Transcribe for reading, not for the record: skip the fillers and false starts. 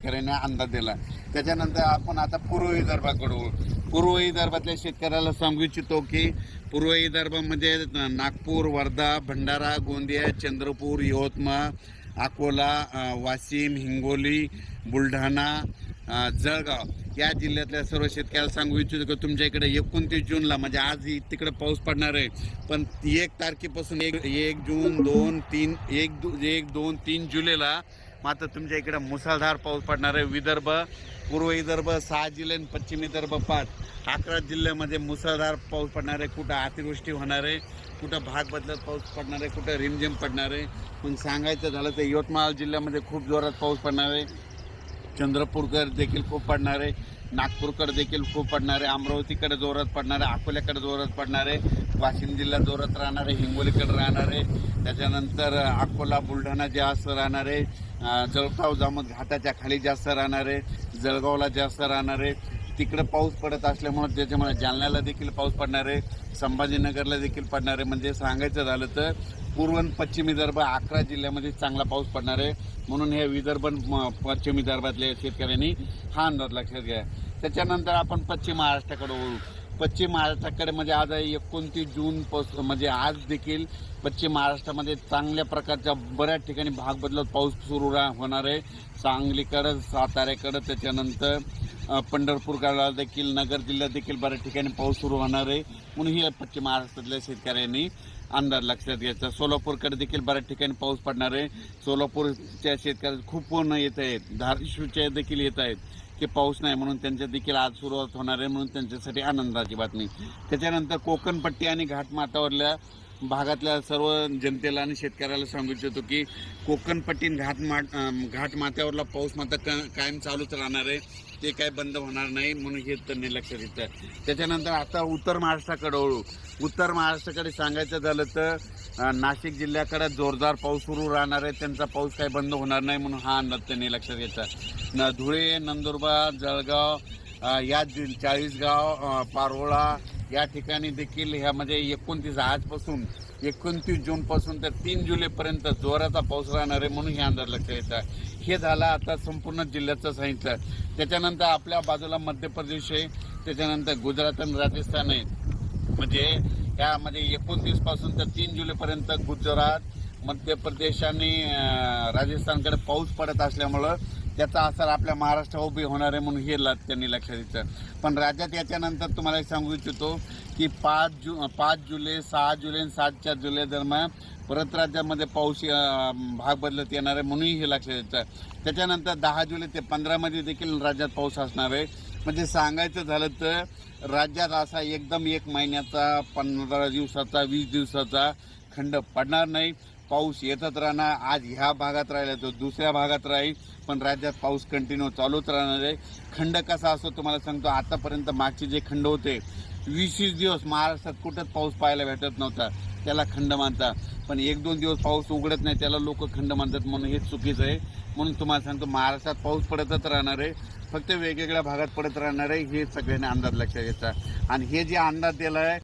शेतकऱ्यांनी अंदाज दिला। त्याच्यानंतर आपण आता पूर्व विदर्भाकडे पूर्व विदर्भातल्या शेतकऱ्याला सांगू इच्छितो की पूर्व विदर्भामध्ये नागपूर, वर्धा, भंडारा, गोंदिया, चंद्रपूर, यवतमाळ, अकोला, वाशिम, हिंगोली, बुलढाणा, जळगाव या जिल्ह्यातल्या सर्व शेतकऱ्याला सांगू इच्छितो की तुमच्या इकडे 29 जूनला म्हणजे आज तिकडे पाऊस पडणार आहे, पण 1 तारखेपासून 1 जून 2 3 1 2 3 जुलैला मात्र तुमच्या इकडे मुसळधार पाऊस पडणार आहे। विदर्भ, पूर्व विदर्भ 6 जिल्हे, पश्चिम विदर्भ 5, 11 जिल्ह्यामध्ये मुसळधार पाऊस पडणार आहे। कुठं अतिवृष्टी होणार आहे, कुठं भाग बदलत पाऊस पडणार आहे, कुठं रिमझिम पडणार आहे। पण सांगायचं झालं तर यवतमाळ जिल्ह्यामध्ये खूप जोरात पाऊस पडणार आहे, चंद्रपूरकर देखील खूप पडणार आहे, नागपूरकडे देखील खूप पडणार आहे, अमरावतीकडे जोरात पडणार आहे, अकोल्याकडे जोरात पडणार आहे, वाशिम जिल्ह्यात जोरात राहणार आहे, हिंगोलीकडे राहणार आहे, त्याच्यानंतर अकोला, बुलढाणा जास्त राहणार आहे, जळगाव जामोद घाटाच्या खाली जास्त राहणार आहे, जळगावला जास्त राहणार आहे। तिकडे पाऊस पडत असल्यामुळे त्याच्यामुळे जालन्याला देखील पाऊस पडणार आहे, संभाजीनगरला देखील पडणार आहे। म्हणजे सांगायचं झालं तर पूर्व आणि पश्चिम विदर्भ 11 जिल्ह्यामध्ये चांगला पाऊस पडणार आहे। म्हणून हे विदर्भ पश्चिम विदर्भातल्या शेतकऱ्यांनी हा अंदाज लक्षात घ्या। त्याच्यानंतर आपण पश्चिम महाराष्ट्राकडे वळू। पश्चिम महाराष्ट्राकडे म्हणजे आज 29 जून म्हणजे आज देखील पश्चिम महाराष्ट्रामध्ये चांगल्या प्रकारच्या बऱ्याच ठिकाणी भाग बदलत पाऊस सुरू होणार आहे। सांगलीकडं, साताऱ्याकडं, त्याच्यानंतर पंढरपूरकडे देखील, नगर जिल्ह्यात देखील बऱ्याच ठिकाणी पाऊस सुरू होणार आहे। म्हणून ही पश्चिम महाराष्ट्रातल्या शेतकऱ्यांनी अंदाज लक्षात घ्यायचा। सोलापूरकडे देखील बऱ्याच ठिकाणी पाऊस पडणार आहे। सोलापूरच्या शेतकऱ्यांना खूप पूर्ण येत आहेत, धाराशिवच्या देखील येत आहेत की पाऊस नाही, म्हणून त्यांच्या देखील आज सुरुवात होणार आहे, म्हणून त्यांच्यासाठी आनंदाची बातमी। त्याच्यानंतर कोकणपट्टी आणि घाटमाथ्यावरल्या भागातल्या सर्व जनतेला आणि शेतकऱ्याला सांगू इच्छितो की कोकणपट्टी घाटमाथ्यावरला पाऊस मात्र कायम चालूच राहणार आहे, ते काय बंद होणार नाही, म्हणून हे त्यांनी लक्षात घेतलं। त्याच्यानंतर आता उत्तर महाराष्ट्राकडे वळू। उत्तर महाराष्ट्राकडे सांगायचं झालं तर नाशिक जिल्ह्याकडे जोरदार पाऊस सुरू राहणार आहे, त्यांचा पाऊस काही बंद होणार नाही, म्हणून हा अंदाज त्यांनी लक्षात घेतला। धुळे, नंदुरबार, जळगाव या चाळीसगाव, पारोळा या ठिकाणी देखील ह्यामध्ये 29 आजपासून 29 जूनपासून तर 3 जुलैपर्यंत जोराचा पाऊस राहणार आहे, म्हणून हे अंदाज लक्षात येतात। हे झालं आता संपूर्ण जिल्ह्याचं सांगितलं। त्याच्यानंतर आपल्या बाजूला मध्य प्रदेश आहे, त्याच्यानंतर गुजरात आणि राजस्थान आहे। म्हणजे यामध्ये 29 पासून तर 3 जुलैपर्यंत गुजरात, मध्य प्रदेश आणि राजस्थानकडे पाऊस पडत असल्यामुळं त्याचा असर आपल्या महाराष्ट्रावर उभी होणार आहे, म्हणून हे त्यांनी लक्षात घेतलं। पण राज्यात याच्यानंतर तुम्हाला सांगू इच्छितो की 5 जुलै, 6 जुलै आणि 7 जुलै दरम्यान परत राज्यामध्ये पाऊस भाग बदलत येणार आहे, म्हणून हे लक्षात येतं। त्याच्यानंतर 10 जुलै ते 15 मध्ये देखील राज्यात पाऊस असणार आहे। म्हणजे सांगायचं झालं तर राज्यात असा एकदम 1 महिन्याचा, 15 दिवसाचा, 20 दिवसाचा खंड पडणार नाही, पाऊस येतच राहणार। आज ह्या भागात राहिला तो दुसऱ्या भागात राहील, पण राज्यात पाऊस कंटिन्यू चालूच राहणार आहे। खंड कसा असतो तुम्हाला सांगतो, आतापर्यंत मागचे जे खंड होते 20 दिवस महाराष्ट्रात कुठंच पाऊस पाहायला भेटत नव्हता, त्याला खंड मानतात। पण 1-2 दिवस पाऊस उघडत नाही त्याला लोक खंड मानतात, म्हणून हे चुकीचं आहे। म्हणून तुम्हाला सांगतो महाराष्ट्रात पाऊस पडतच राहणार आहे, फक्त वेगवेगळ्या भागात पडत राहणार आहे, हे सगळ्यांनी अंदाज लक्षात घ्यायचा। आणि हे जे अंदाज दिला आहे